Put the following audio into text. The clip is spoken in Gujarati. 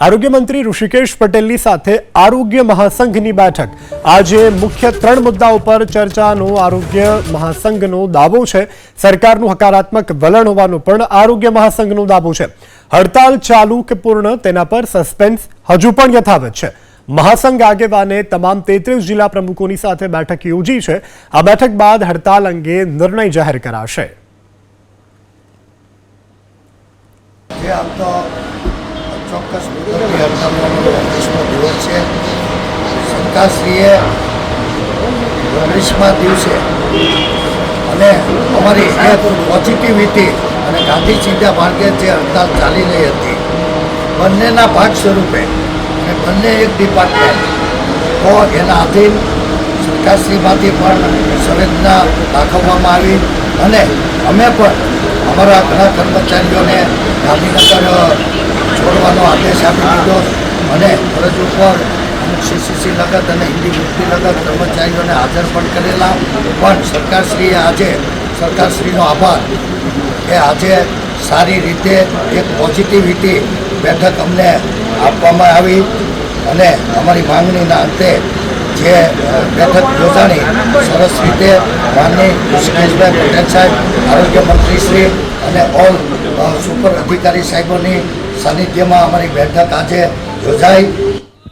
આરોગ્ય મંત્રી ઋષિકેશ પટેલની સાથે આરોગ્ય મહાસંઘની બેઠક। આજે મુખ્ય 3 મુદ્દાઓ પર ચર્ચાનો આરોગ્ય મહાસંઘનો દાવો છે। સરકારનું હકારાત્મક વલણ હોવાનો પણ આરોગ્ય મહાસંઘનો દાવો છે। હડતાલ ચાલુ કે પૂર્ણ તેના પર સસ્પેન્સ હજુ પણ યથાવત છે। મહાસંઘ આગેવાને તમામ 33 જિલ્લા પ્રમુખોની સાથે બેઠક યોજી છે। આ બેઠક બાદ હડતાલ અંગે નિર્ણય જાહેર કરાશે। ચોક્કસ મુદતની હડતાલનો 25મો દિવસ છે। સરકારશ્રીએ 19મા દિવસે અને અમારી એક પોઝિટિવિટી અને ગાંધી ચિંતા માર્ગે જે હડતાલ ચાલી રહી હતી બંનેના ભાગ સ્વરૂપે અને બંને એક ડિપાર્ટમેન્ટ તો એના આધીન સરકારશ્રીમાંથી પણ સંવેદના દાખવવામાં આવી અને અમે પણ અમારા ઘણા કર્મચારીઓને ગાંધીનગર છોડવાનો આદેશ આપી દીધો અને ફરજ ઉપર અમુક સીસીસી લગત અને હિન્દી વૃત્તિ લગત કર્મચારીઓને હાજર પણ કરેલા। પણ સરકારશ્રીએ આજે સરકારશ્રીનો આભાર કે આજે સારી રીતે એક પોઝિટિવિટી બેઠક અમને આપવામાં આવી અને અમારી માંગણીના અંતે જે બેઠક યોજાણી સરસ રીતે માનનીય ઋષિકેશભાઈ પટેલ સાહેબ આરોગ્ય મંત્રીશ્રી અને ઓલ સુપર અધિકારી સાહેબોની સાનિધ્યમાં અમારી બેઠક આજે યોજાઈ।